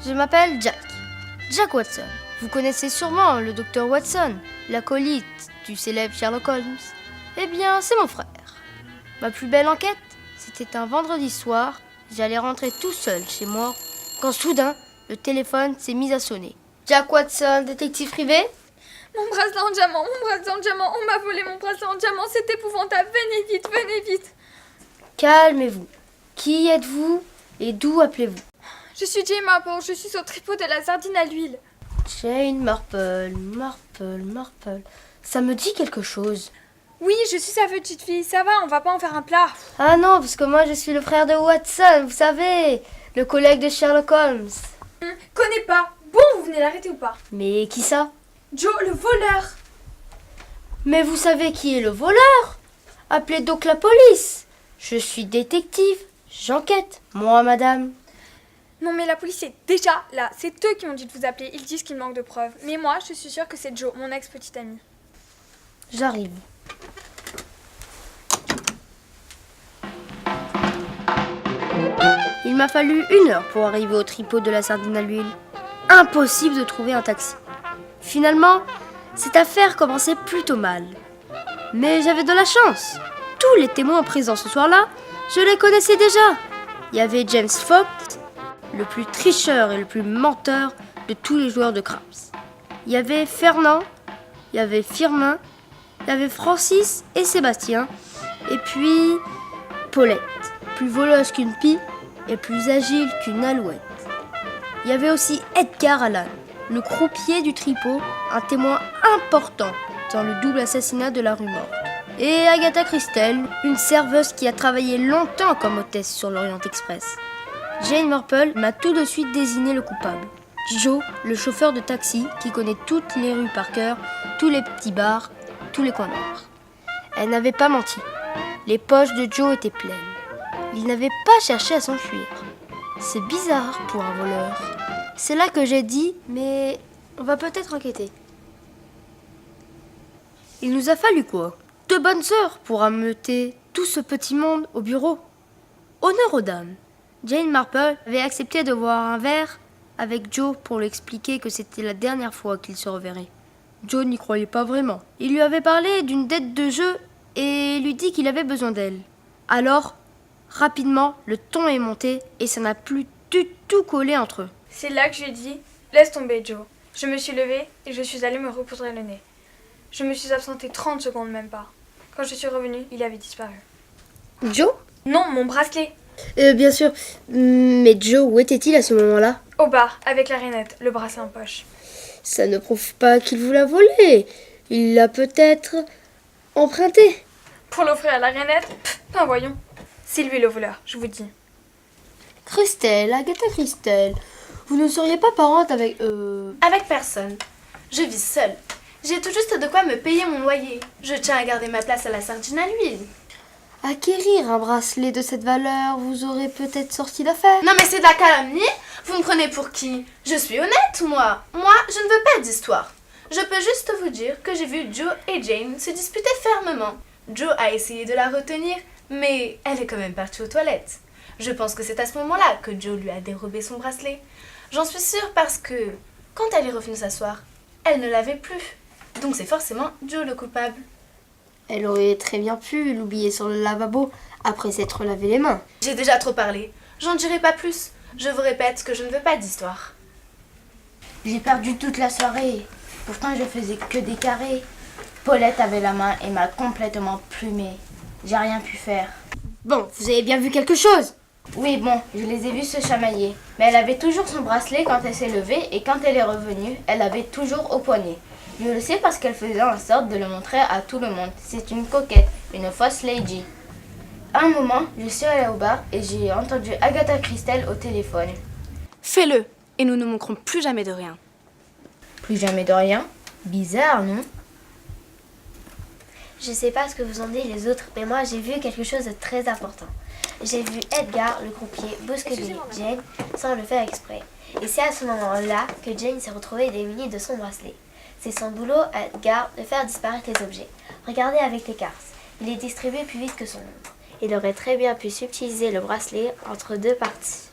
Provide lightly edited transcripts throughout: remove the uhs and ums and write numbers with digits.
Je m'appelle Jack. Jack Watson. Vous connaissez sûrement le docteur Watson, l'acolyte du célèbre Sherlock Holmes. Eh bien, c'est mon frère. Ma plus belle enquête, c'était un vendredi soir. J'allais rentrer tout seul chez moi quand soudain, le téléphone s'est mis à sonner. Jack Watson, détective privé? Mon bracelet en diamant, on m'a volé mon bracelet en diamant, c'est épouvantable, venez vite. Calmez-vous. Qui êtes-vous et d'où appelez-vous? Je suis Jane Marple, je suis au tripot de la sardine à l'huile. Jane Marple. Ça me dit quelque chose. Oui, je suis sa petite fille, ça va, on va pas en faire un plat. Ah non, parce que moi je suis le frère de Watson, vous savez, le collègue de Sherlock Holmes. Connais pas. Bon, vous venez l'arrêter ou pas? Mais qui ça? Joe, le voleur. Mais vous savez qui est le voleur? Appelez donc la police. Je suis détective, j'enquête, moi madame. Non mais la police est déjà là, c'est eux qui m'ont dit de vous appeler, ils disent qu'il manque de preuves. Mais moi, je suis sûre que c'est Joe, mon ex-petite amie. J'arrive. Il m'a fallu 1 heure pour arriver au tripot de la sardine à l'huile. Impossible de trouver un taxi. Finalement, cette affaire commençait plutôt mal. Mais j'avais de la chance. Tous les témoins présents ce soir-là, je les connaissais déjà. Il y avait James Fox, le plus tricheur et le plus menteur de tous les joueurs de craps. Il y avait Fernand, il y avait Firmin, il y avait Francis et Sébastien, et puis Paulette, plus voleuse qu'une pie et plus agile qu'une alouette. Il y avait aussi Edgar Allan, le croupier du tripot, un témoin important dans le double assassinat de la rue Morte. Et Agatha Christie, une serveuse qui a travaillé longtemps comme hôtesse sur l'Orient Express. Jane Marple m'a tout de suite désigné le coupable. Joe, le chauffeur de taxi qui connaît toutes les rues par cœur, tous les petits bars, tous les coins noirs. Elle n'avait pas menti. Les poches de Joe étaient pleines. Il n'avait pas cherché à s'enfuir. C'est bizarre pour un voleur. C'est là que j'ai dit, mais on va peut-être enquêter. Il nous a fallu quoi? 2 bonnes heures pour ameuter tout ce petit monde au bureau. Honneur aux dames. Jane Marple avait accepté de boire un verre avec Joe pour lui expliquer que c'était la dernière fois qu'ils se reverraient. Joe n'y croyait pas vraiment. Il lui avait parlé d'une dette de jeu et lui dit qu'il avait besoin d'elle. Alors, rapidement, le ton est monté et ça n'a plus du tout collé entre eux. C'est là que je lui ai dit, laisse tomber Joe. Je me suis levée et je suis allée me repoudrer le nez. Je me suis absentée 30 secondes même pas. Quand je suis revenue, il avait disparu. Joe? Non, mon bracelet. Bien sûr. Mais Joe, où était-il à ce moment-là? Au bar, avec la rainette, le bracelet en poche. Ça ne prouve pas qu'il vous l'a volé. Il l'a peut-être emprunté. Pour l'offrir à la rainette? Ben voyons. C'est lui le voleur, je vous dis. Christelle, Agatha Christelle, vous ne seriez pas parente avec... Avec personne. Je vis seule. J'ai tout juste de quoi me payer mon loyer. Je tiens à garder ma place à la sardine à l'huile. Acquérir un bracelet de cette valeur vous aurez peut-être sorti d'affaire. Non mais c'est de la calomnie. Vous me prenez pour qui? Je suis honnête, moi. Moi, je ne veux pas d'histoire. Je peux juste vous dire que j'ai vu Joe et Jane se disputer fermement. Joe a essayé de la retenir, mais elle est quand même partie aux toilettes. Je pense que c'est à ce moment-là que Joe lui a dérobé son bracelet. J'en suis sûre parce que, quand elle est revenue s'asseoir, elle ne l'avait plus. Donc c'est forcément Joe le coupable. Elle aurait très bien pu l'oublier sur le lavabo après s'être lavé les mains. J'ai déjà trop parlé. J'en dirai pas plus. Je vous répète que je ne veux pas d'histoire. J'ai perdu toute la soirée. Pourtant, je faisais que des carrés. Paulette avait la main et m'a complètement plumée. J'ai rien pu faire. Bon, vous avez bien vu quelque chose? Oui, bon, je les ai vus se chamailler. Mais elle avait toujours son bracelet quand elle s'est levée et quand elle est revenue, elle l'avait toujours au poignet. Je le sais parce qu'elle faisait en sorte de le montrer à tout le monde. C'est une coquette, une fausse lady. À un moment, je suis allée au bar et j'ai entendu Agatha Christie au téléphone. Fais-le, et nous ne manquerons plus jamais de rien. Plus jamais de rien? Bizarre, non? Je sais pas ce que vous en dites les autres, mais moi j'ai vu quelque chose de très important. J'ai vu Edgar, le croupier, bousculer Jane sans le faire exprès. Et c'est à ce moment-là que Jane s'est retrouvée démunie de son bracelet. C'est son boulot à Edgar de faire disparaître les objets. Regardez avec les cartes. Il est distribué plus vite que son ombre. Il aurait très bien pu subtiliser le bracelet entre 2 parties.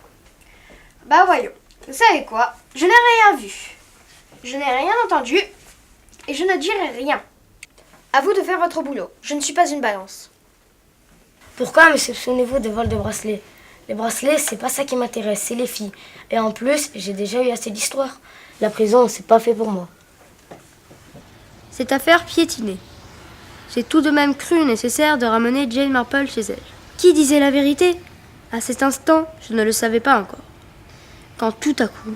Bah voyons. Vous savez quoi? Je n'ai rien vu. Je n'ai rien entendu. Et je ne dirai rien. À vous de faire votre boulot. Je ne suis pas une balance. Pourquoi me soupçonnez-vous de vol de bracelets? Les bracelets, c'est pas ça qui m'intéresse, c'est les filles. Et en plus, j'ai déjà eu assez d'histoires. La prison, c'est pas fait pour moi. Cette affaire piétinait. J'ai tout de même cru nécessaire de ramener Jane Marple chez elle. Qui disait la vérité? À cet instant, je ne le savais pas encore. Quand tout à coup,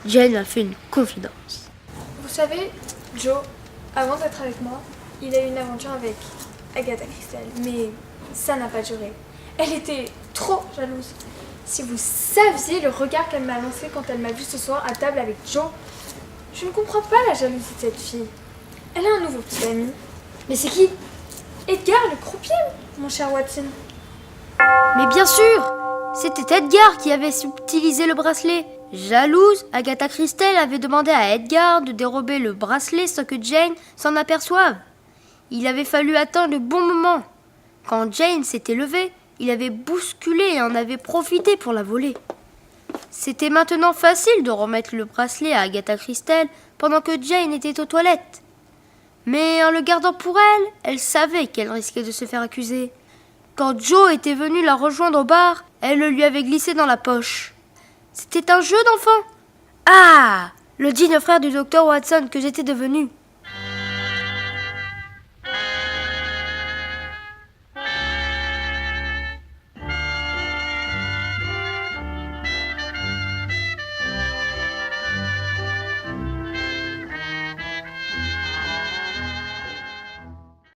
Jane m'a fait une confidence. Vous savez, Joe, avant d'être avec moi, il a eu une aventure avec Agatha Christelle, mais ça n'a pas duré. Elle était trop jalouse. Si vous saviez le regard qu'elle m'a lancé quand elle m'a vu ce soir à table avec Joe, je ne comprends pas la jalousie de cette fille. Elle a un nouveau petit ami. Mais c'est qui? Edgar, le croupier, mon cher Watson. Mais bien sûr! C'était Edgar qui avait subtilisé le bracelet. Jalouse, Agatha Christelle avait demandé à Edgar de dérober le bracelet sans que Jane s'en aperçoive. Il avait fallu attendre le bon moment. Quand Jane s'était levée, il avait bousculé et en avait profité pour la voler. C'était maintenant facile de remettre le bracelet à Agatha Christelle pendant que Jane était aux toilettes. Mais en le gardant pour elle, elle savait qu'elle risquait de se faire accuser. Quand Joe était venu la rejoindre au bar, elle le lui avait glissé dans la poche. C'était un jeu d'enfant. Ah, le digne frère du docteur Watson que j'étais devenue.